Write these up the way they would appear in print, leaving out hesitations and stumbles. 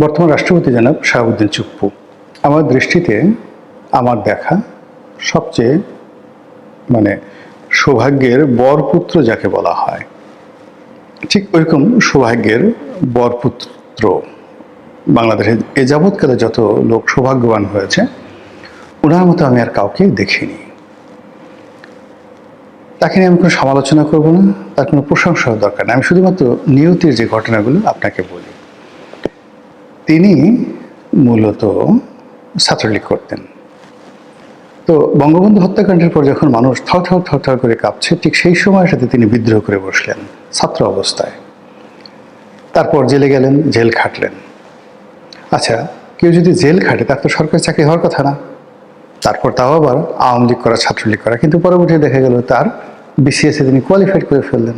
বর্তমান রাষ্ট্রপতি জনাব শাহাবুদ্দিন চুপ্পু আমার দৃষ্টিতে আমার দেখা সবচেয়ে মানে সৌভাগ্যের বরপুত্র যাকে বলা হয়, ঠিক ওইরকম সৌভাগ্যের বরপুত্র বাংলাদেশে এ যাবৎকালে যত লোক সৌভাগ্যবান হয়েছে ওনার মতো আমি আর কাউকে দেখিনি। তাকে নিয়ে আমি কোনো সমালোচনা করব না, তার কোনো প্রশংসাও দরকার নেই। আমি শুধুমাত্র নিয়তির যে ঘটনাগুলো আপনাকে বলি। তিনি মূলত ছাত্রলীগ করতেন। তো বঙ্গবন্ধু হত্যাকাণ্ডের পর যখন মানুষ থর করে কাঁপছে, ঠিক সেই সময়ের সাথে তিনি বিদ্রোহ করে বসলেন ছাত্র অবস্থায়। তারপর জেলে গেলেন, জেল খাটলেন। আচ্ছা, কেউ যদি জেল খাটে তার তো সরকারি চাকরি হওয়ার কথা না। তারপর তাও আবার আওয়ামী লীগ করা, ছাত্রলীগ করা, কিন্তু পরবর্তীতে দেখা গেল তার বিসিএসে তিনি কোয়ালিফাইড করে ফেললেন,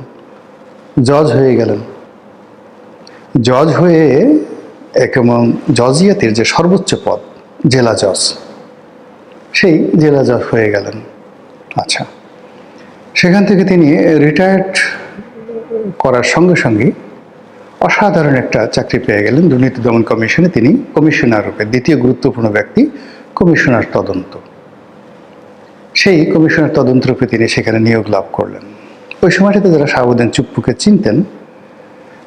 জজ হয়ে গেলেন। জজ হয়ে এবং জজিয়াতের যে সর্বোচ্চ পদ জেলা জজ, সেই জেলা জজ হয়ে গেলেন। আচ্ছা, সেখান থেকে তিনি রিটায়ার্ড করার সঙ্গে সঙ্গে অসাধারণ একটা চাকরি পেয়ে গেলেন দুর্নীতি দমন কমিশনে। তিনি কমিশনার রূপে দ্বিতীয় গুরুত্বপূর্ণ ব্যক্তি, কমিশনার তদন্ত। সেই কমিশনার তদন্ত রূপে তিনি সেখানে নিয়োগ লাভ করলেন। ওই সময়টাতে যারা শাহাবুদ্দিন চুপ্পুকে চিনতেন,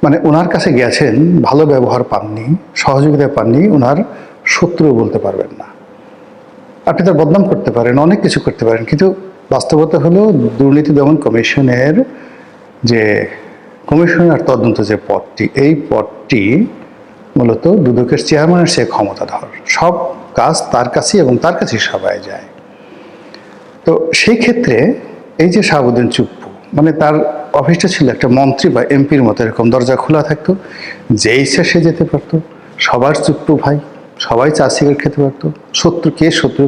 মানে ওনার কাছে গেছেন, ভালো ব্যবহার পাননি, সহযোগিতা পাননি, ওনার শত্রু বলতে পারবেন না। আপনি তার বদনাম করতে পারেন, অনেক কিছু করতে পারেন, কিন্তু বাস্তবতা হলো দুর্নীতি দমন কমিশনের যে কমিশনার তদন্ত যে পদটি, এই পদটি মূলত দুদকের চেয়ারম্যানের সে ক্ষমতাধর। সব কাজ তার কাছেই এবং তার কাছেই সবাই যায়। তো সেই ক্ষেত্রে এই যে শাহাবুদ্দিন চুপ্পু, মানে তার অফিসটা ছিল একটা মন্ত্রী বা এমপির মতো, এরকম দরজা খোলা থাকতো, যে ইচ্ছা সে যেতে পারতো। সবার চুপ্পু ভাই, সবাই চা সিগারেট খেতে পারতো। শত্রু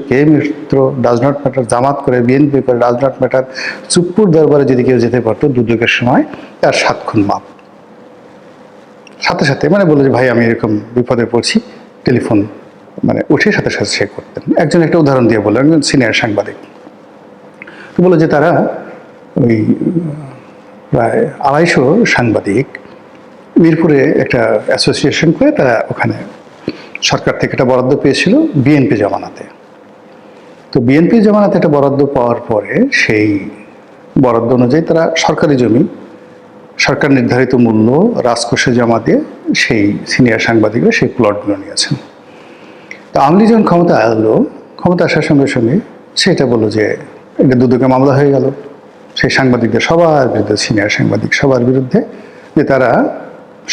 কে মিত্র ডাজ নট ম্যাটার। জামাত করে, বিএনপি করে, ডাজ নট ম্যাটার। চুপ্পুর দরবারে যদি কেউ যেতে পারতো দুদকের সময়, তার 7 খুন মাপ। সাথে সাথে মানে বলে যে ভাই আমি এরকম বিপদে পড়ছি, টেলিফোন মানে উঠে সাথে সাথে সে করতেন। একজন একটা উদাহরণ দিয়ে বললেন, একজন সিনিয়র সাংবাদিক তো বললো যে তারা ওই প্রায় 250 সাংবাদিক মিরপুরে একটা অ্যাসোসিয়েশন করে তারা ওখানে সরকার থেকে একটা বরাদ্দ পেয়েছিল বিএনপি জমানাতে। তো বিএনপি জমানাতে একটা বরাদ্দ পাওয়ার পরে সেই বরাদ্দ অনুযায়ী তারা সরকারি জমি সরকার নির্ধারিত মূল্য রাজকোষে জমা দিয়ে সেই সিনিয়র সাংবাদিকরা সেই প্লটগুলো নিয়েছেন। তো আওয়ামী লীগ যখন ক্ষমতা এলো, ক্ষমতা আসার সঙ্গে সঙ্গে সেটা বললো যে এটা দুদকে মামলা হয়ে গেল সেই সাংবাদিকদের সবার বিরুদ্ধে, সিনিয়র সাংবাদিক সবার বিরুদ্ধে, যে তারা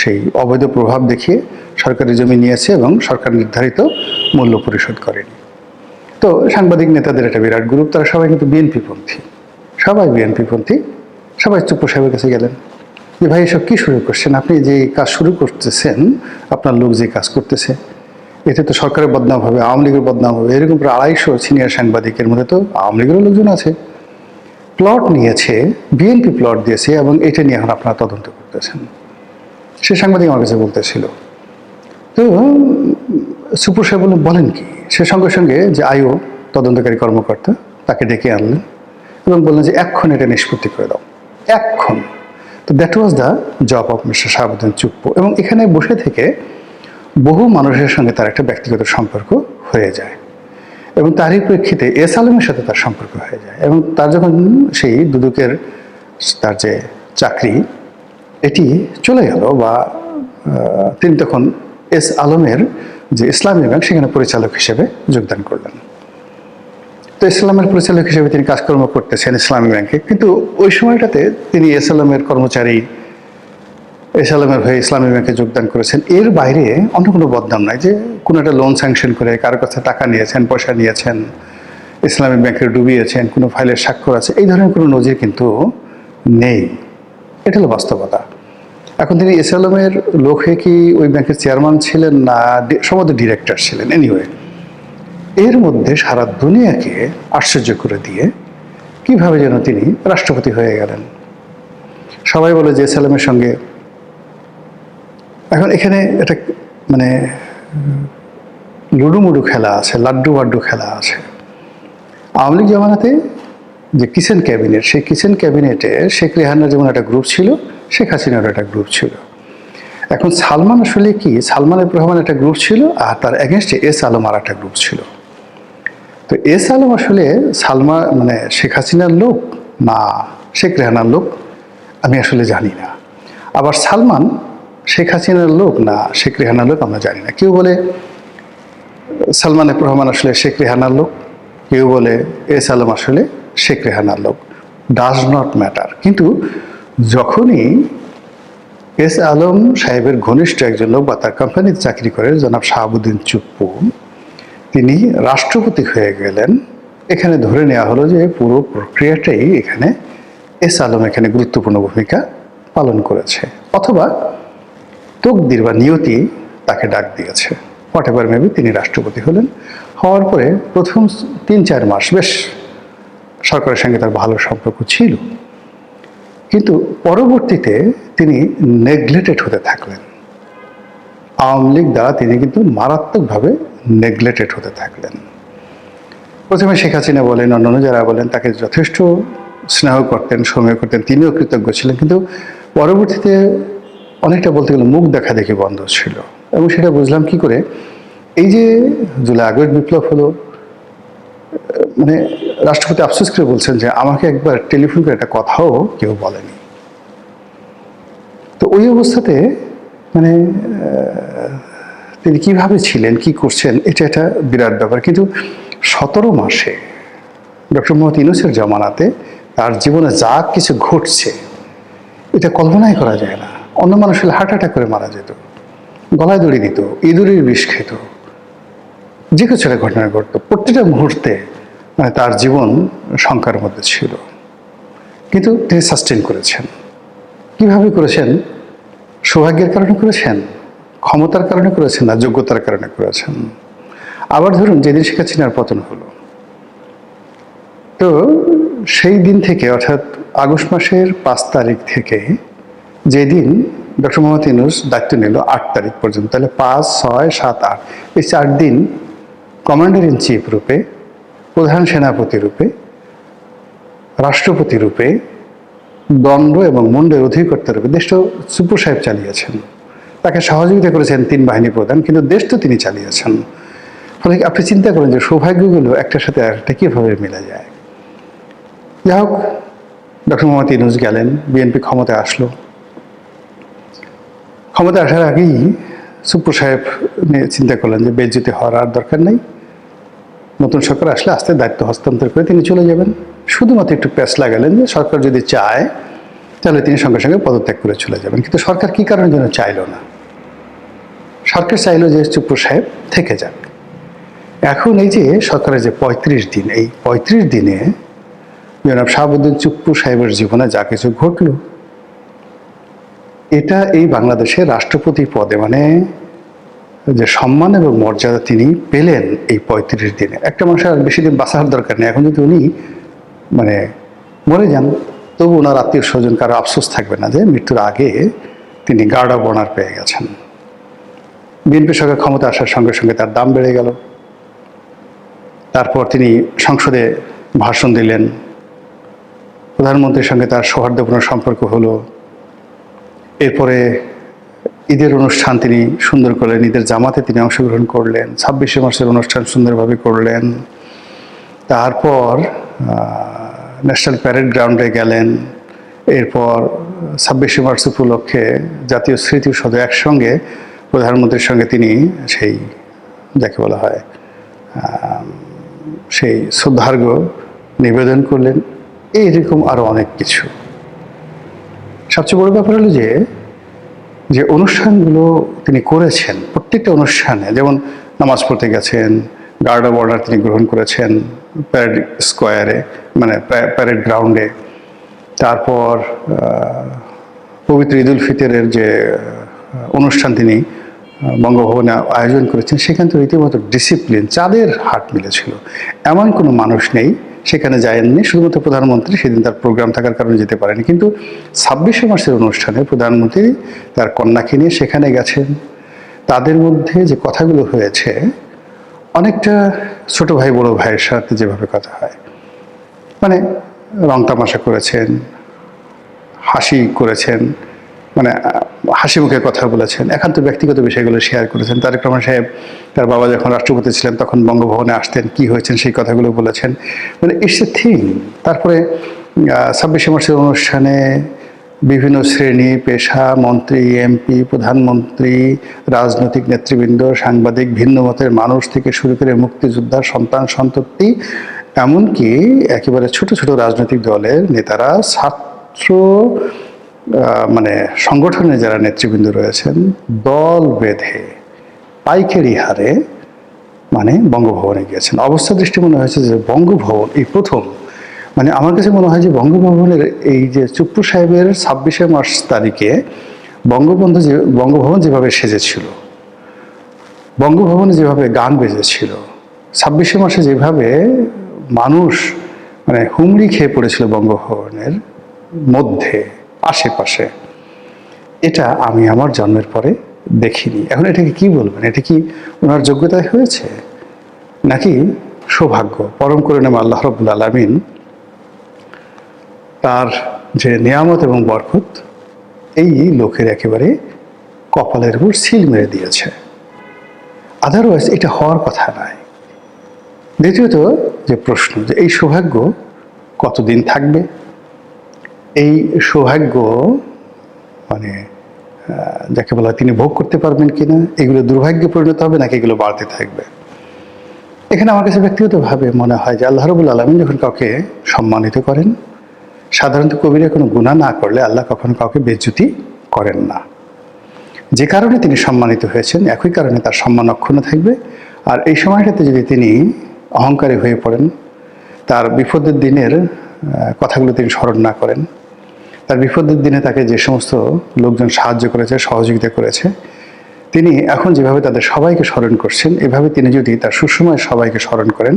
সেই অবৈধ প্রভাব দেখিয়ে সরকারি জমি নিয়েছে এবং সরকার নির্ধারিত মূল্য পরিশোধ করেনি। তো সাংবাদিক নেতাদের একটা বিরাট গ্রুপ, তারা সবাই কিন্তু বিএনপিপন্থী, সবাই বিএনপিপন্থী। সবাই চুপ্পু সাহেবের কাছে গেলেন যে ভাই এসব কী শুরু করছেন, আপনি যে কাজ শুরু করতেছেন, আপনার লোক যে কাজ করতেছে, এতে তো সরকারের বদনাম হবে, আওয়ামী লীগের বদনাম হবে। এরকম প্রায় 250 সিনিয়র সাংবাদিকের মধ্যে তো আওয়ামী লীগেরও লোকজন আছে, প্লট নিয়েছে, বিএনপি প্লট দিয়েছে, এবং এটা নিয়ে এখন আপনারা তদন্ত করতেছেন। সে সাংবাদিক আমার কাছে বলতেছিল। তো সুপুর সাহেব বলেন কি, সে সঙ্গে সঙ্গে যে আইও তদন্তকারী কর্মকর্তা তাকে ডেকে আনলেন এবং বললেন যে এক্ষণ এটা নিষ্পত্তি করে দাও, এক্ষণ। তো that was the job of mister Shahabuddin Chuppu. এবং এখানে বসে থেকে বহু মানুষের সঙ্গে তার একটা ব্যক্তিগত সম্পর্ক হয়ে যায়, এবং তারই প্রেক্ষিতে এস আলমের সাথে তার সম্পর্ক হয়ে যায়। এবং তার যখন সেই দুদকের তার যে চাকরি এটি চলে গেল, বা তিনি তখন এস আলমের যে ইসলামী ব্যাংক সেখানে পরিচালক হিসেবে যোগদান করলেন। তো ইসলামের পরিচালক হিসেবে তিনি কাজকর্ম করতেছেন ইসলামী ব্যাংকে, কিন্তু ওই সময়টাতে তিনি এস আলমের কর্মচারী, এস আলমের হয়ে ইসলামী ব্যাংকে যোগদান করেছেন। এর বাইরে অন্য কোনো বদনাম নাই যে কোনো একটা লোন স্যাংশন করে কারোর কাছে টাকা নিয়েছেন, পয়সা নিয়েছেন, ইসলামী ব্যাংকে ডুবিয়েছেন, কোনো ফাইলের স্বাক্ষর আছে, এই ধরনের কোনো নজির কিন্তু নেই। এটা হলো বাস্তবতা। এখন তিনি এস আলমের লোক হয়ে কি ওই ব্যাংকের চেয়ারম্যান ছিলেন না সম্ভবত ডিরেক্টর ছিলেন, এনিওয়ে এর মধ্যে সারা দুনিয়াকে আশ্চর্য করে দিয়ে কিভাবে যেন তিনি রাষ্ট্রপতি হয়ে গেলেন। সবাই বলে যে এস আলমের সঙ্গে এখন এখানে একটা মানে লুডুমুডু খেলা আছে, লাড্ডু বাড্ডু খেলা আছে। আওয়ামী লীগ জমানাতে যে কিচেন ক্যাবিনেট, সেই কিচেন ক্যাবিনেটে শেখ রেহানার যেমন একটা গ্রুপ ছিল, শেখ হাসিনার একটা গ্রুপ ছিল। এখন সালমান আসলে কি, সালমান এফ রহমান একটা গ্রুপ ছিল, আর তার এগেনস্টে এস আলম আর একটা গ্রুপ ছিল। তো এস আলম আসলে সালমান মানে শেখ হাসিনার লোক না শেখ রেহানার লোক আমি আসলে জানি না। আবার সালমান শেখ হাসিনার লোক না শেখ রেহানার লোক আমরা জানি না। কেউ বলে সালমান এফ রহমান আসলে শেখ রেহানার লোক, কেউ বলে এস আলম আসলে শেখ রেহানার লোক, ডাজ নট ম্যাটার। কিন্তু যখনই এস আলম সাহেবের ঘনিষ্ঠ একজন লোক বা তার কোম্পানিতে চাকরি করে জনাব শাহাবুদ্দিন চুপ্পু, তিনি রাষ্ট্রপতি হয়ে গেলেন, এখানে ধরে নেওয়া হলো যে পুরো প্রক্রিয়াটাই এখানে এস আলম এখানে গুরুত্বপূর্ণ ভূমিকা পালন করেছে, অথবা তকদির বা নিয়তি তাকে ডাক দিয়েছে। হোয়াট এভার মেবি, তিনি রাষ্ট্রপতি হলেন। হওয়ার পরে প্রথম 3-4 মাস বেশ সরকারের সঙ্গে তার ভালো সম্পর্ক ছিল, কিন্তু পরবর্তীতে তিনি নেগলেক্টেড হতে থাকলেন। আওয়ামী লীগ দ্বারা তিনি কিন্তু মারাত্মকভাবে নেগলেক্টেড হতে থাকলেন। প্রথমে শেখ হাসিনা বলেন, অন্যান্য যারা বলেন, তাকে যথেষ্ট স্নেহ করতেন, সময় করতেন, তিনিও কৃতজ্ঞ ছিলেন, কিন্তু পরবর্তীতে অনেকটা বলতে গেলে মুখ দেখা দেখি বন্ধ ছিল। এবং সেটা বুঝলাম কি করে, এই যে জুলাই আগস্ট বিপ্লব হলো, মানে রাষ্ট্রপতি আফসোস করে বলছেন যে আমাকে একবার টেলিফোন করে একটা কথাও কেউ বলেনি। তো ওই অবস্থাতে মানে তিনি কিভাবে ছিলেন, কি করছেন, এটা একটা বিরাট ব্যাপার। কিন্তু 17 মাসে ডক্টর মোহাম্মদ ইউনূসের জামানাতে তার জীবনে যা কিছু ঘটছে এটা কল্পনাই করা যায় না। অন্য মানুষ হলে হার্ট অ্যাটাক করে মারা যেত, গলায় দড়ি দিত, ইঁদুরের বিষ খেত, যে কিছু একটা ঘটনা ঘটতো। প্রত্যেকটা মুহূর্তে মানে তার জীবন শঙ্কার মধ্যে ছিল, কিন্তু তিনি সাস্টেন করেছেন। কিভাবে করেছেন? সৌভাগ্যের কারণে করেছেন, ক্ষমতার কারণে করেছেন, না যোগ্যতার কারণে করেছেন। আবার ধরুন যেদিন শেখ হাসিনার পতন হলো, তো সেই দিন থেকে অর্থাৎ আগস্ট মাসের 5 তারিখ থেকে যেদিন ডক্টর মোহাম্মদ ইউনূস দায়িত্ব নিল 8 তারিখ পর্যন্ত, তাহলে 5, 6, 7, 8 এই 4 দিন কমান্ডার ইন চিফ রূপে, প্রধান সেনাপতি রূপে, রাষ্ট্রপতি রূপে, দণ্ড এবং মুন্ডের অধিকর্তা রূপে দেশটা চুপ্পু সাহেব চালিয়েছেন। তাকে সহযোগিতা করেছেন 3 বাহিনী প্রধান, কিন্তু দেশ তো তিনি চালিয়েছেন। ফলে আপনি চিন্তা করেন যে সৌভাগ্যগুলো একটার সাথে আরেকটা কীভাবে মিলে যায়। যাই হোক, ডক্টর মোহাম্মদ ইউনূস গেলেন, বিএনপি ক্ষমতায় আসলো। ক্ষমতায় আসার আগেই চুপ্পু সাহেব চিন্তা করলেন যে বেজ্জতি হওয়ার আর দরকার নেই, নতুন সরকার আসলে আস্তে দায়িত্ব হস্তান্তর করে তিনি চলে যাবেন। শুধুমাত্র একটু প্যাচ লাগালেন যে সরকার যদি চায় তাহলে তিনি সঙ্গে সঙ্গে পদত্যাগ করে চলে যাবেন। কিন্তু সরকার কী কারণের জন্য চাইল না? সরকার চাইল যে চুপ্পু সাহেব থেকে যান। এখন এই যে সরকারের যে 35 দিন, এই 35 দিনে জনাব শাহাবুদ্দিন চুপ্পু সাহেবের জীবনে যা কিছু ঘটল, এটা এই বাংলাদেশের রাষ্ট্রপতি পদে মানে যে সম্মান এবং মর্যাদা তিনি পেলেন এই 35 দিনে, একটা মানুষের আর বেশি দিন বাঁচার দরকার নেই। এখন যদি উনি মানে মরে যান, তবু ওনার আত্মীয় স্বজন কারো আফসোস থাকবে না যে মৃত্যুর আগে তিনি গার্ড অব অনার পেয়ে গেছেন। বিএনপি সরকার ক্ষমতা আসার সঙ্গে সঙ্গে তার দাম বেড়ে গেল। তারপর তিনি সংসদে ভাষণ দিলেন, প্রধানমন্ত্রীর সঙ্গে তার সৌহার্দ্যপূর্ণ সম্পর্ক হলো। এরপরে ঈদের অনুষ্ঠান তিনি সুন্দর করলেন, ঈদের জামাতে তিনি অংশগ্রহণ করলেন, 26শে মার্চের অনুষ্ঠান সুন্দরভাবে করলেন। তারপর ন্যাশনাল প্যারেড গ্রাউন্ডে গেলেন। এরপর 26শে মার্চ উপলক্ষে জাতীয় স্মৃতি সদয় একসঙ্গে প্রধানমন্ত্রীর সঙ্গে তিনি সেই যাকে বলা হয় সেই শ্রদ্ধার্ঘ নিবেদন করলেন। এইরকম আরও অনেক কিছু। সবচেয়ে বড় ব্যাপার হলো যে অনুষ্ঠানগুলো তিনি করেছেন, প্রত্যেকটা অনুষ্ঠানে, যেমন নামাজ পড়তে গেছেন, গার্ড অব অনার তিনি গ্রহণ করেছেন প্যারেড স্কোয়ারে মানে প্যারেড গ্রাউন্ডে। তারপর পবিত্র ঈদ উল ফিতরের যে অনুষ্ঠান তিনি বঙ্গভবনে আয়োজন করেছেন, সেখানে তো রীতিমতো ডিসিপ্লিন, চাঁদের হাট মিলেছিল। এমন কোনো মানুষ নেই সেখানে যায়নি, শুধুমাত্র প্রধানমন্ত্রী সেদিন তার প্রোগ্রাম থাকার কারণে যেতে পারেনি। কিন্তু 26শে মার্চের অনুষ্ঠানে প্রধানমন্ত্রী তার কন্যাকে নিয়ে সেখানে গেছেন। তাদের মধ্যে যে কথাগুলো হয়েছে অনেকটা ছোট ভাই বড় ভাইয়ের সাথে যেভাবে কথা হয়, মানে রং তামাশা করেছেন, হাসি করেছেন, মানে হাসি মুখে কথা বলেছেন, একান্ত ব্যক্তিগত বিষয়গুলো শেয়ার করেছেন। তারেক রহমান সাহেব তার বাবা যখন রাষ্ট্রপতি ছিলেন তখন বঙ্গভবনে আসতেন, কি হয়েছেন সেই কথাগুলো বলেছেন, মানে ইটস এ থিং। তারপরে 26শে মার্চের অনুষ্ঠানে বিভিন্ন শ্রেণী পেশা, মন্ত্রী, এমপি, প্রধানমন্ত্রী, রাজনৈতিক নেতৃবৃন্দ, সাংবাদিক, ভিন্ন মতের মানুষ থেকে শুরু করে মুক্তিযোদ্ধার সন্তান সন্ততি, এমনকি একেবারে ছোট ছোট রাজনৈতিক দলের নেতারা, ছাত্র মানে সংগঠনের যারা নেতৃবৃন্দ রয়েছেন, দল বেঁধে পাইকারি হারে মানে বঙ্গভবনে গিয়েছেন। অবস্থা দৃষ্টি মনে হয়েছে যে বঙ্গভবন এই প্রথম, মানে আমার কাছে মনে হয় যে বঙ্গভবনের এই যে চুপ্পু সাহেবের 26শে মার্চ তারিখে বঙ্গভবন যেভাবে সেজেছিল, বঙ্গভবনে যেভাবে গান বেজেছিল, 26শে মার্চে যেভাবে মানুষ মানে হুমড়ি খেয়ে পড়েছিল বঙ্গভবনের মধ্যে আশেপাশে, এটা আমি আমার জন্মের পরে দেখিনি। এখন এটাকে কি বলবেন? এটা কি ওনার যোগ্যতায় হয়েছে নাকি সৌভাগ্য? পরম করুণাময় আল্লাহ রাব্বুল আলামিন তার যে নিয়ামত এবং বরকত এই লোকের একেবারে কপালের উপর সিল মেরে দিয়েছে। আদারওয়াইজ এটা হওয়ার কথা নয়। দ্বিতীয়ত যে প্রশ্ন, যে এই সৌভাগ্য কতদিন থাকবে? এই সৌভাগ্য মানে যাকে বলা তিনি ভোগ করতে পারবেন কিনা? এগুলো দুর্ভাগ্যে পরিণত হবে নাকি এগুলো বাড়তে থাকবে? এখানে আমার কাছে ব্যক্তিগতভাবে মনে হয় যে আল্লাহ রাব্বুল আলামিন যখন কাউকে সম্মানিত করেন, সাধারণত কবিরা কোনো গুনাহ না করলে আল্লাহ কখনো কাউকে বেজ্জতি করেন না। যে কারণে তিনি সম্মানিত হয়েছেন, একই কারণে তার সম্মান অক্ষুণ্ণ থাকবে। আর এই সময়টাতে যদি তিনি অহংকারী হয়ে পড়েন, তার বিপদের দিনের কথাগুলো তিনি স্মরণ না করেন, তার বিপদের দিনে তাকে যে সমস্ত লোকজন সাহায্য করেছে, সহযোগিতা করেছে, তিনি এখন যেভাবে তাদের সবাইকে স্মরণ করছেন, এভাবে তিনি যদি তার সুসময় সবাইকে স্মরণ করেন,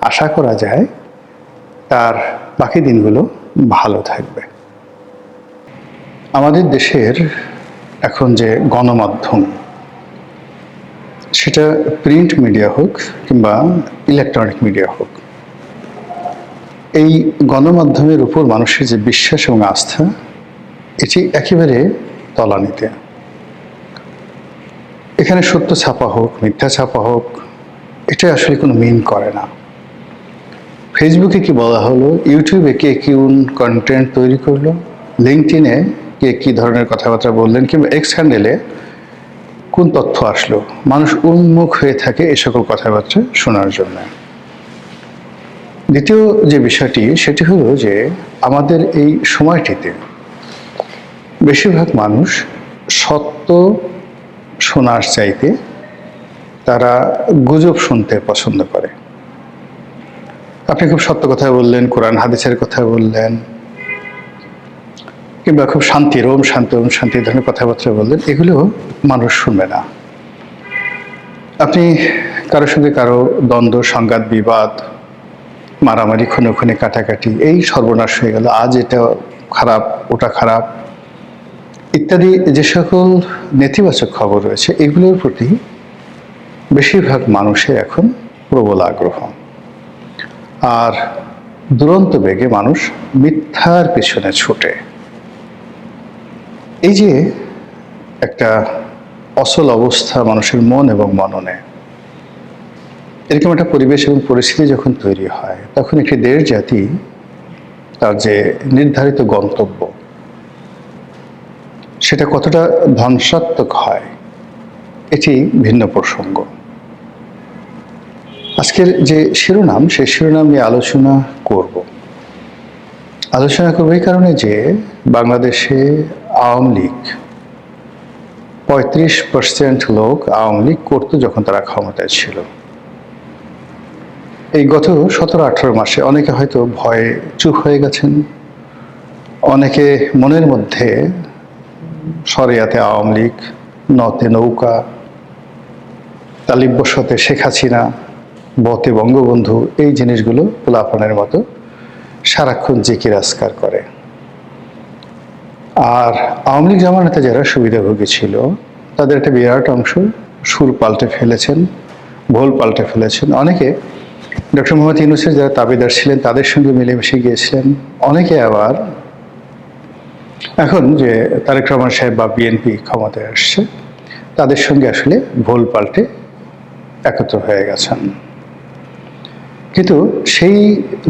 আশা করা যায় তার বাকি দিনগুলো ভালো থাকবে। আমাদের দেশের এখন যে গণমাধ্যম, সেটা প্রিন্ট মিডিয়া হোক কিংবা ইলেকট্রনিক মিডিয়া হোক, এই গণমাধ্যমের উপর মানুষের যে বিশ্বাস এবং আস্থা, এটি একেবারে তলানিতে। এখানে সত্য ছাপা হোক, মিথ্যা ছাপা হোক, এটা আসলে কোনো মিন করে না। ফেসবুকে কি বলা হলো, ইউটিউবে কে কি কন্টেন্ট তৈরি করলো, লিঙ্কডইনে কে কি ধরনের কথাবার্তা বললেন, কিংবা এক্স হ্যান্ডেলে কোন তথ্য আসলো, মানুষ উন্মুখ হয়ে থাকে এ সকল কথাবার্তা শোনার জন্য। দ্বিতীয় যে বিষয়টি, সেটি হলো যে আমাদের এই সময়টিতে বেশিরভাগ মানুষ সত্য শোনার চাইতে তারা গুজব শুনতে পছন্দ করে। আপনি খুব সত্য কথা বললেন, কোরআন হাদিসের কথা বললেন, কিংবা খুব শান্তি, ওম শান্তি ওম শান্তি ধরনের কথাবার্তা বললেন, এগুলো মানুষ শুনবে না। আপনি কারোর সঙ্গে কারো দ্বন্দ্ব, সংঘাত, বিবাদ, মারামারি, খুনোখুনি, কাটাকাটি, এই সর্বনাশ হয়ে গেল, আজ এটা খারাপ, ওটা খারাপ ইত্যাদি যে সকল নেতিবাচক খবর রয়েছে, এগুলোর প্রতি বেশিরভাগ মানুষের এখন প্রবল আগ্রহ। আর দুরন্ত বেগে মানুষ মিথ্যার পেছনে ছুটে। এই যে একটা অচল অবস্থা মানুষের মন এবং মননে, এরকম একটা পরিবেশ এবং পরিস্থিতি যখন তৈরি হয়, তখন একটি দেশ জাতি তার যে নির্ধারিত গন্তব্য, সেটা কতটা ধ্বংসাত্মক হয় এটি ভিন্ন প্রসঙ্গ। আজকের যে শিরোনাম, সেই শিরোনাম নিয়ে আলোচনা করব এই কারণে যে বাংলাদেশে আওয়ামী লীগ 35% লোক আওয়ামী লীগ করতো যখন তারা ক্ষমতায় ছিল। এই গত 17-18 মাসে অনেকে হয়তো ভয়ে চুপ হয়ে গেছেন, অনেকে মনের মধ্যে শরিয়াতে আওয়ামী লীগ, নতে নৌকা, তালিব্যসতে শেখ হাসিনা, বতে বঙ্গবন্ধু, এই জিনিসগুলো পোলাপানের মতো সারাক্ষণ জিকির আজকার করে। আর আওয়ামী লীগ জামানাতে যারা সুবিধাভোগী ছিল, তাদের একটা বিরাট অংশ সুর পাল্টে ফেলেছেন, ভোল পাল্টে ফেলেছেন। অনেকে ডক্টর মোহাম্মদ ইউনূসের যারা তাবেদার ছিলেন, তাদের সঙ্গে মিলেমিশে গিয়েছিলেন। অনেকে আবার এখন যে তারেক রহমান সাহেব বা বিএনপি ক্ষমতায় আসছে, তাদের সঙ্গে আসলে ভুল পাল্টে একত্র হয়ে গেছেন। কিন্তু সেই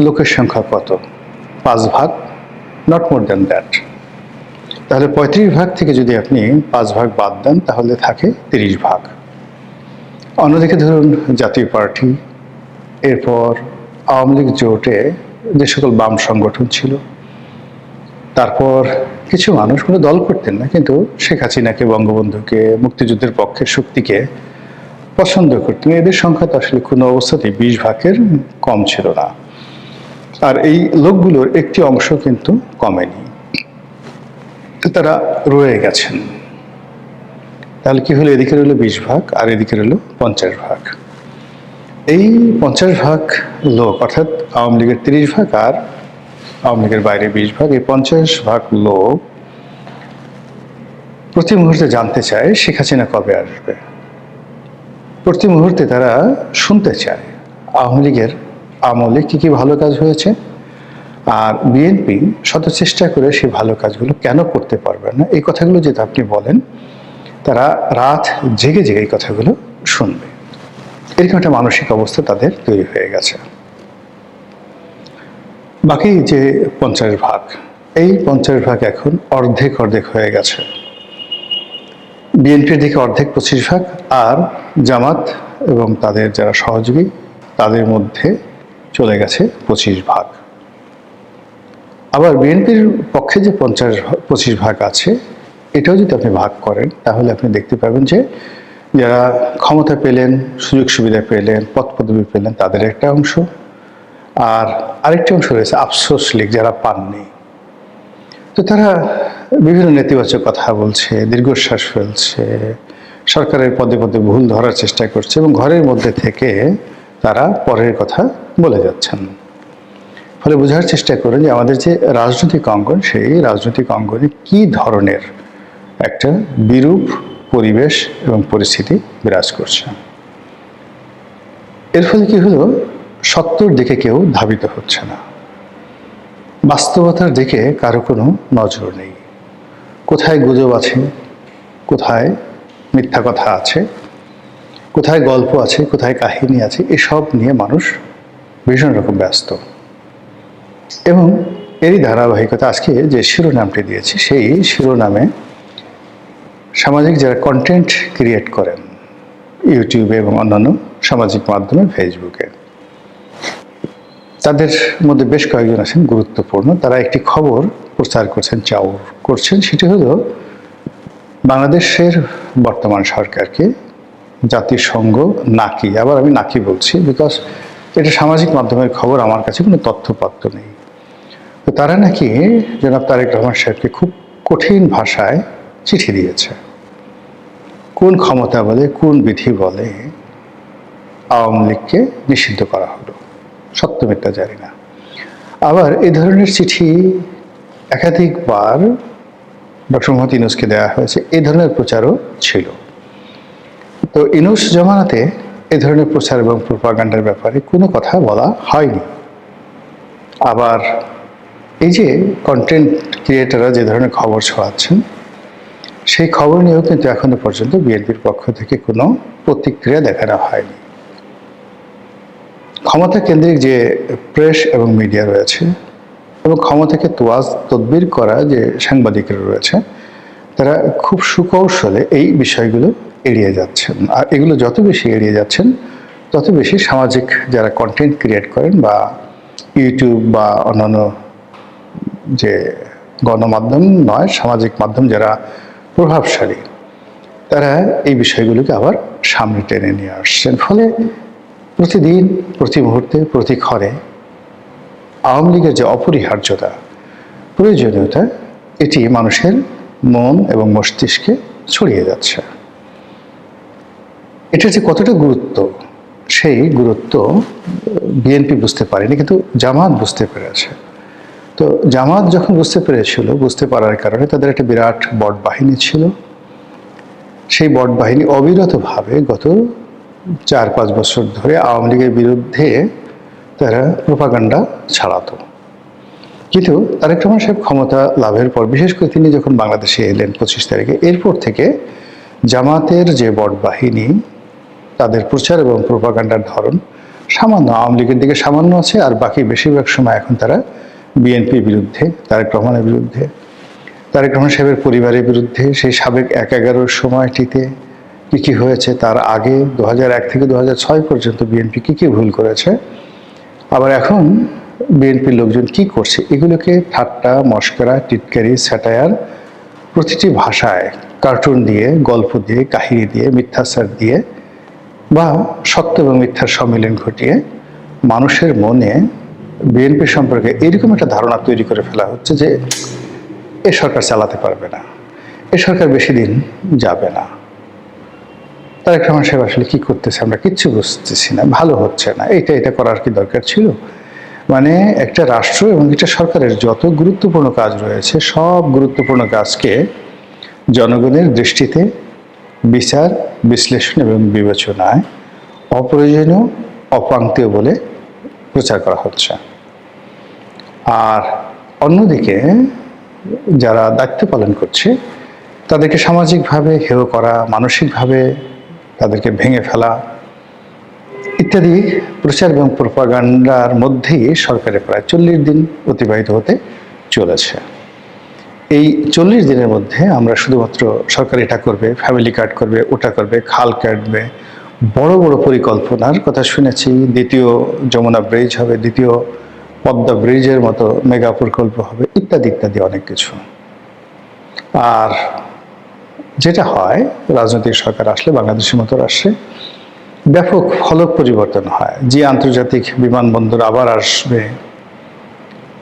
লোকের সংখ্যা কত? 5 ভাগ, নট মোর দ্যান দ্যাট। তাহলে 35 ভাগ থেকে যদি আপনি 5 ভাগ বাদ দেন, তাহলে থাকে 30 ভাগ। অন্যদিকে ধরুন জাতীয় পার্টি, এরপর আওয়ামী লীগ জোটে যে সকল বাম সংগঠন ছিল, তারপর কিছু মানুষ কোনো দল করতেন না, কিন্তু শেখ হাসিনাকে, বঙ্গবন্ধুকে, মুক্তিযুদ্ধের পক্ষের শক্তিকে পছন্দ করতেন। এদের সংখ্যা তো আসলে কোনো অবস্থাতেই 20 ভাগের কম ছিল না। আর এই লোকগুলোর একটি অংশ কিন্তু কমেনি, তারা রয়ে গেছেন। তাহলে কি হলো? এদিকে রইল 20 ভাগ আর এদিকে রইল 50 ভাগ। এই 50 ভাগ লোক, অর্থাৎ আওয়ামী লীগের 30 ভাগ আর আওয়ামী লীগের বাইরে 20 ভাগ, এই 50 ভাগ লোক প্রতি মুহূর্তে জানতে চায় শেখ হাসিনা কবে আসবে। প্রতি মুহূর্তে তারা শুনতে চায় আওয়ামী লীগের আমলে কি কি ভালো কাজ হয়েছে, আর বিএনপি শত চেষ্টা করে সেই ভালো কাজগুলো কেন করতে পারবে না। এই কথাগুলো যদি আপনি বলেন, তারা রাত জেগে জেগে এই কথাগুলো শুনবে। এরকম একটা মানসিক অবস্থা তাদের তৈরি হয়ে গেছে। বাকি যে 50 ভাগ, এই 50 ভাগ এখন অর্ধেক অর্ধেক হয়ে গেছে। বিএনপির দিকে অর্ধেক 25 ভাগ, আর জামাত এবং তাদের যারা সহযোগী তাদের মধ্যে চলে গেছে 25 ভাগ। আবার বিএনপির পক্ষে যে 25 ভাগ আছে, এটাও যদি আপনি ভাগ করেন, তাহলে আপনি দেখতে পাবেন যে যারা ক্ষমতা পেলেন, সুযোগ সুবিধা পেলেন, পদ পদবি পেলেন, তাদের একটা অংশ, আর আরেকটি অংশ রয়েছে আফসোস লীগ, যারা পাননি। তো তারা বিভিন্ন নেতিবাচক কথা বলছে, দীর্ঘশ্বাস ফেলছে, সরকারের পদে পদে ভুল ধরার চেষ্টা করছে, এবং ঘরের মধ্যে থেকে তারা পরের কথা বলে যাচ্ছেন। ফলে বোঝার চেষ্টা করেন যে আমাদের যে রাজনৈতিক অঙ্গন, সেই রাজনৈতিক অঙ্গনে কী ধরনের একটা বিরূপ পরিবেশ এবং পরিস্থিতি বিরাজ করছে। এর ফলে কি হলো? সত্যর দিকে কেউ ধাবিত হচ্ছে না, বাস্তবতার দিকে কারো কোনো নজর নেই। কোথায় গুজব আছে, কোথায় মিথ্যা কথা আছে, কোথায় গল্প আছে, কোথায় কাহিনী আছে, এসব নিয়ে মানুষ ভীষণ রকম ব্যস্ত। এবং এরই ধারাবাহিকতা আজকে যে শিরোনামটি দিয়েছি, সেই শিরোনামে সামাজিক যারা কন্টেন্ট ক্রিয়েট করেন ইউটিউবে এবং অন্যান্য সামাজিক মাধ্যমে, ফেসবুকে, তাদের মধ্যে বেশ কয়েকজন আছেন গুরুত্বপূর্ণ। তারা একটি খবর প্রচার করছেন, সেটি হলো বাংলাদেশের বর্তমান সরকারকে জাতিসংঘ নাকি, আবার আমি নাকি বলছি বিকজ এটা সামাজিক মাধ্যমের খবর, আমার কাছে কোনো তথ্যপত্র নেই। তো তারা নাকি জনাব তারেক রহমান সাহেবকে খুব কঠিন ভাষায় চিঠি দিয়েছে। কোন ক্ষমতা বলে, কোন বিধি বলে আওয়ামী লীগকে নিষিদ্ধ করা হলো, সত্য মিথ্যা জানি না। আবার এই ধরনের চিঠি একাধিকবার ডক্টর মোহাম্মদ ইউনূসকে দেওয়া হয়েছে, এই ধরনের প্রচারও ছিল। তো ইউনূস জমানাতে এই ধরনের প্রচার এবং প্রোপাগান্ডার ব্যাপারে কোনো কথা বলা হয়নি। আবার এই যে কন্টেন্ট ক্রিয়েটাররা যে ধরনের খবর ছড়াচ্ছেন, সেই খবর নিয়েও কিন্তু এখনো পর্যন্ত বিএনপির পক্ষ থেকে কোনো প্রতিক্রিয়া দেখানো হয়নি। ক্ষমতা কেন্দ্রিক যে প্রেস এবং মিডিয়া রয়েছে, এবং ক্ষমতাকে তোয়াজ তদবির করা যে সাংবাদিকরা রয়েছে, তারা খুব সুকৌশলে এই বিষয়গুলো এড়িয়ে যাচ্ছেন। আর এগুলো যত বেশি এড়িয়ে যাচ্ছেন, তত বেশি সামাজিক যারা কন্টেন্ট ক্রিয়েট করেন বা ইউটিউব বা অন্যান্য যে গণমাধ্যম নয়, সামাজিক মাধ্যম যারা প্রভাবশালী, তারা এই বিষয়গুলোকে আবার সামনে টেনে নিয়ে আসছেন। ফলে প্রতিদিন, প্রতি মুহূর্তে, প্রতি ক্ষণে আওয়ামী লীগের যে অপরিহার্যতা, প্রয়োজনীয়তা, এটি মানুষের মন এবং মস্তিষ্কে ছড়িয়ে যাচ্ছে। এটার যে কতটা গুরুত্ব, সেই গুরুত্ব বিএনপি বুঝতে পারেনি, কিন্তু জামাত বুঝতে পেরেছে। তো জামাত যখন বুঝতে পেরেছিল, বুঝতে পারার কারণে তাদের একটা বিরাট বট বাহিনী ছিল। সেই বট বাহিনী অবিরতভাবে গত 4-5 বছর ধরে আওয়ামী লীগের বিরুদ্ধে তারা প্রোপাগান্ডা ছাড়াতো। কিন্তু তারেক রহমান সাহেব ক্ষমতা লাভের পর, বিশেষ করে তিনি যখন বাংলাদেশে এলেন 25 তারিখে, এরপর থেকে জামাতের যে বড় বাহিনী, তাদের প্রচার এবং প্রোপাগান্ডার ধরন সামান্য আওয়ামী লীগের দিকে সামান্য আছে, আর বাকি বেশিরভাগ সময় এখন তারা বিএনপির বিরুদ্ধে, তারেক রহমানের বিরুদ্ধে, তারেক রহমান সাহেবের পরিবারের বিরুদ্ধে। সেই সাবেক 1-11 সময়টিতে কী কী হয়েছে, তার আগে 2001 থেকে 2006 পর্যন্ত বিএনপি কী কী ভুল করেছে, আবার এখন বিএনপির লোকজন কি করছে, এগুলোকে ঠাট্টা, মশকরা, টিটকারি, স্যাটায়ার, প্রতিটি ভাষায় কার্টুন দিয়ে, গল্প দিয়ে, কাহিনী দিয়ে, মিথ্যাচার দিয়ে বা সত্য এবং মিথ্যার সম্মিলন ঘটিয়ে মানুষের মনে বিএনপি সম্পর্কে এরকম একটা ধারণা তৈরি করে ফেলা হচ্ছে যে এ সরকার চালাতে পারবে না, এ সরকার বেশি দিন যাবে না। তারেক রহমান সাহেব আসলে কি করতেছে আমরা কিচ্ছু বুঝতেছি না, ভালো হচ্ছে না, এটা করার কি দরকার ছিল? মানে একটা রাষ্ট্র এবং একটা সরকারের যত গুরুত্বপূর্ণ কাজ রয়েছে, সব গুরুত্বপূর্ণ কাজকে জনগণের দৃষ্টিতে বিচার, বিশ্লেষণ এবং বিবেচনায় অপ্রয়োজনীয়, অপ্রান্তীয় বলে প্রচার করা হচ্ছে। আর অন্যদিকে যারা দায়িত্ব পালন করছে তাদেরকে সামাজিকভাবে হেয় করা, মানসিকভাবে তাদেরকে ভেঙে ফেলা ইত্যাদি প্রচার এবং প্রোপাগান্ডার মধ্যেই সরকারের প্রায় 40 দিন অতিবাহিত হতে চলেছে। এই 40 দিনের মধ্যে আমরা শুধুমাত্র সরকার এটা করবে, ফ্যামিলি কার্ড করবে, ওটা করবে, খাল কাটবে, বড় বড় পরিকল্পনার কথা শুনেছি। দ্বিতীয় যমুনা ব্রিজ হবে, দ্বিতীয় পদ্মা ব্রিজের মতো মেগা প্রকল্প হবে, ইত্যাদি ইত্যাদি অনেক কিছু। আর যেটা হয়, রাজনৈতিক সরকার আসলে, বাংলাদেশের মতো রাষ্ট্রে ব্যাপক ফলক পরিবর্তন হয়। যে আন্তর্জাতিক বিমানবন্দর আবার আসবে,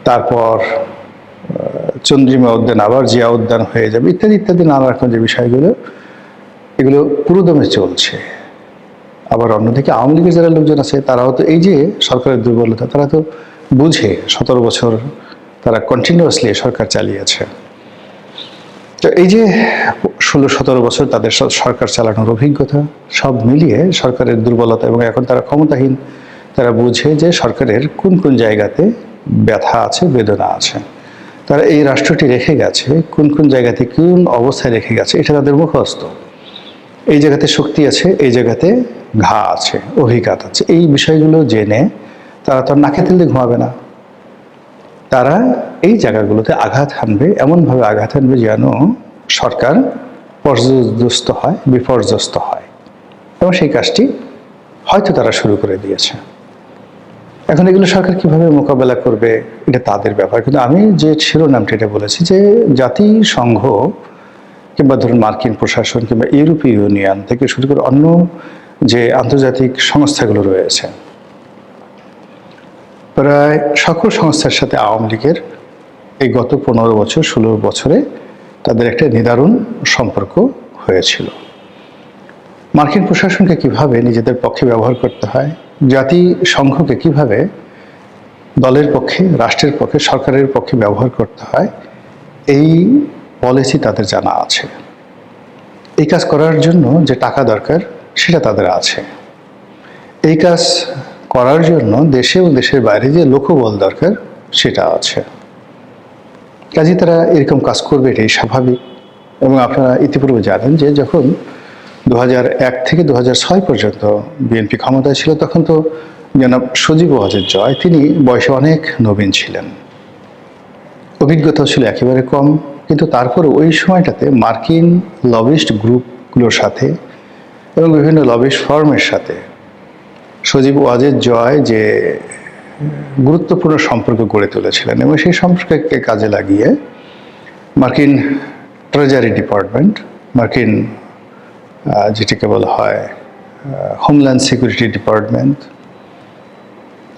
তারপর চন্দ্রিমা উদ্যান আবার জিয়া উদ্যান হয়ে যাবে, ইত্যাদি ইত্যাদি নানা রকম যে বিষয়গুলো, এগুলো পুরোদমে চলছে। আবার অন্যদিকে আওয়ামী লীগের যারা লোকজন আছে তারাও তো এই যে সরকারের দুর্বলতা, তারা তো বুঝে 17 বছর তারা কন্টিনিউয়াসলি সরকার চালিয়েছে। তো এই যে 16-17 বছর তাদের সরকার চালানোর অভিজ্ঞতা, সব মিলিয়ে সরকারের দুর্বলতা, এবং এখন তারা ক্ষমতাহীন, তারা বুঝে যে সরকারের কোন কোন জায়গাতে ব্যথা আছে, বেদনা আছে, তারা এই রাষ্ট্রটি রেখে গেছে, কোন কোন জায়গাতে কোন অবস্থায় রেখে গেছে, এটা তাদের মুখস্থ। এই জায়গাতে শক্তি আছে, এই জায়গাতে ঘা আছে, অভিঘাত আছে, এই বিষয়গুলো জেনে তারা তো নাকে তেল দিয়ে ঘুমাবে না। তারা এই জায়গাগুলোতে আঘাত হানবে, এমনভাবে আঘাত হানবে যেন সরকার পর্যদস্ত হয়, বিপর্যস্ত হয়, এবং সেই কাজটি হয়তো তারা শুরু করে দিয়েছে। এখন এগুলো সরকার কিভাবে মোকাবেলা করবে, এটা তাদের ব্যাপার। কিন্তু আমি যে শিরোনামটা এটা বলেছি যে জাতিসংঘ কিংবা ধরুন মার্কিন প্রশাসন কিংবা ইউরোপীয় ইউনিয়ন থেকে শুরু করে অন্য যে আন্তর্জাতিক সংস্থাগুলো রয়েছে, প্রায় সকল সংস্থার সাথে আওয়ামী লীগের এই গত 15 বছর 16 বছরে তাদের একটা নিদারুণ সম্পর্ক হয়েছিল। মার্কিন প্রশাসনকে কিভাবে নিজেদের পক্ষে ব্যবহার করতে হয়, জাতিসংঘকে কিভাবে দলের পক্ষে, রাষ্ট্রের পক্ষে, সরকারের পক্ষে ব্যবহার করতে হয়, এই পলিসি তাদের জানা আছে। এই কাজ করার জন্য যে টাকা দরকার সেটা তাদের আছে। এই কাজ করার জন্য দেশে ও দেশের বাইরে যে লোকবল দরকার সেটা আছে। কাজেই তারা এরকম কাজ করবে, এটাই স্বাভাবিক। এবং আপনারা ইতিপূর্বে জানেন যে যখন 2001 থেকে 2006 পর্যন্ত বিএনপি ক্ষমতায় ছিল, তখন তো জনাব সজীব ওয়াজেদ জয়, তিনি বয়সে অনেক নবীন ছিলেন, অভিজ্ঞতাও ছিল একেবারে কম। কিন্তু তারপরে ওই সময়টাতে মার্কিন লবিস্ট গ্রুপগুলোর সাথে এবং বিভিন্ন লবিস্ট ফার্মের সাথে সজীব ওয়াজেদ জয় যে গুরুত্বপূর্ণ সম্পর্ক গড়ে তুলেছিলেন, এবং সেই সম্পর্ককে কাজে লাগিয়ে মার্কিন ট্রেজারি ডিপার্টমেন্ট, মার্কিন যেটাকে বলা হয় হোমল্যান্ড সিকিউরিটি ডিপার্টমেন্ট,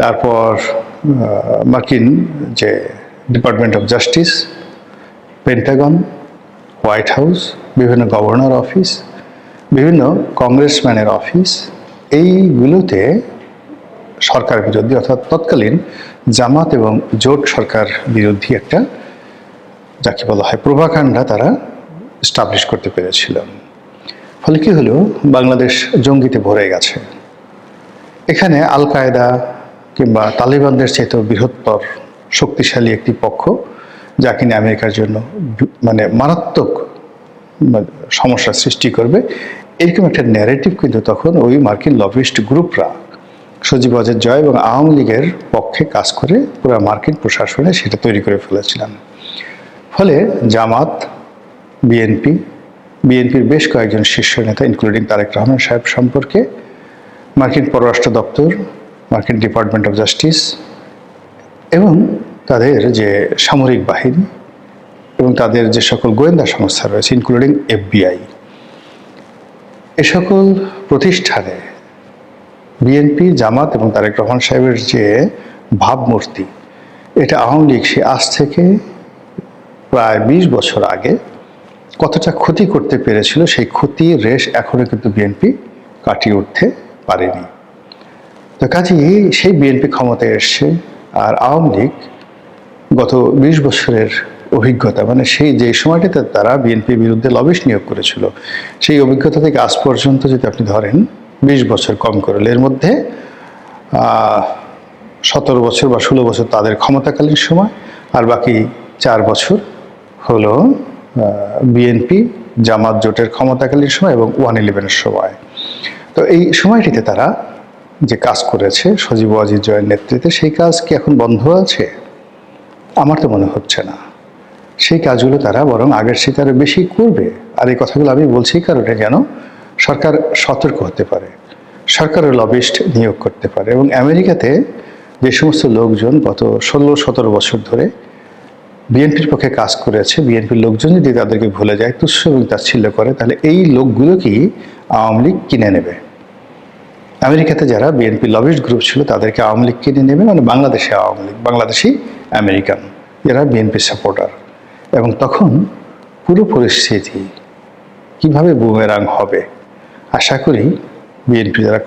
তারপর মার্কিন যে department of justice, Pentagon, white house, বিভিন্ন গভর্নর অফিস, বিভিন্ন কংগ্রেসম্যানের অফিস, এইগুলোতে সরকার বিরোধী অর্থাৎ তৎকালীন জামাত এবং জোট সরকার বিরোধী একটা, যাকে বলা হয় প্রোপাগান্ডা, তারা এস্টাবলিশ করতে পেরেছিল। ফলে কি হলো, বাংলাদেশ জঙ্গিতে ভরে গেছে। এখানে আল কায়দা কিংবা তালিবানদের চাইতেও বৃহত্তর শক্তিশালী একটি পক্ষ, যা কিনা আমেরিকার জন্য মানে মারাত্মক সমস্যার সৃষ্টি করবে, এরকম একটা ন্যারেটিভ কিন্তু তখন ওই মার্কিন লবিস্ট গ্রুপরা সজীব ওয়াজেদ জয় এবং আওয়ামী লীগের পক্ষে কাজ করে পুরো মার্কিন প্রশাসনে সেটা তৈরি করে ফেলেছিলেন। ফলে জামাত, বিএনপির বেশ কয়েকজন শীর্ষ নেতা ইনক্লুডিং তারেক রহমান সাহেব সম্পর্কে মার্কিন পররাষ্ট্র দপ্তর, মার্কিন ডিপার্টমেন্ট অফ জাস্টিস এবং তাদের যে সামরিক বাহিনী এবং তাদের যে সকল গোয়েন্দা সংস্থা রয়েছে ইনক্লুডিং FBI, এ সকল প্রতিষ্ঠানে বিএনপি, জামাত এবং তারেক রহমান সাহেবের যে ভাবমূর্তি, এটা আওয়ামী লীগ সে আজ থেকে প্রায় 20 বছর আগে কতটা ক্ষতি করতে পেরেছিল, সেই ক্ষতির রেশ এখনো কিন্তু বিএনপি কাটিয়ে উঠতে পারেনি। তো কাজেই সেই বিএনপি ক্ষমতায় এসছে, আর আওয়ামী লীগ গত 20 বছরের অভিজ্ঞতা, মানে সেই যে সময়টাতে তারা বিএনপির বিরুদ্ধে লবিস্ট নিয়োগ করেছিল, সেই অভিজ্ঞতা থেকে আজ পর্যন্ত যদি আপনি ধরেন 20 বছর কম করলে, এর মধ্যে 17 বছর বা 16 বছর তাদের ক্ষমতাকালীন সময়, আর বাকি 4 বছর হলো বিএনপি জামাত জোটের ক্ষমতাকালীন সময় এবং 111-এর সময়। তো এই সময়টিতে তারা যে কাজ করেছে সজীব ওয়াজেদ জয়ের নেতৃত্বে, সেই কাজ কি এখন বন্ধ আছে? আমার তো মনে হচ্ছে না। সেই কাজগুলো তারা বরং আগের চেয়ে আরো বেশি করবে। আর এই কথাগুলো আমি বলছি কারণে যেন সরকার সতর্ক হতে পারে, সরকারের লবিস্ট নিয়োগ করতে পারে। এবং আমেরিকাতে যে সমস্ত লোকজন গত 16-17 বছর ধরে বিএনপির পক্ষে কাজ করেছে, বিএনপির লোকজন যদি তাদেরকে ভুলে যায়, তুচ্ছ এবং তাচ্ছিল্য করে, তাহলে এই লোকগুলো কি আওয়ামী লীগ কিনে নেবে? আমেরিকাতে যারা বিএনপি লবিস্ট গ্রুপ ছিল তাদেরকে আওয়ামী লীগ কিনে নেবে, মানে বাংলাদেশে আওয়ামী লীগ, বাংলাদেশি আমেরিকান, এরা বিএনপি সাপোর্টার। এবং তখন পুরো পরিস্থিতি কিভাবে বুমেরাং হবে, আশা করি বিএনপি যারা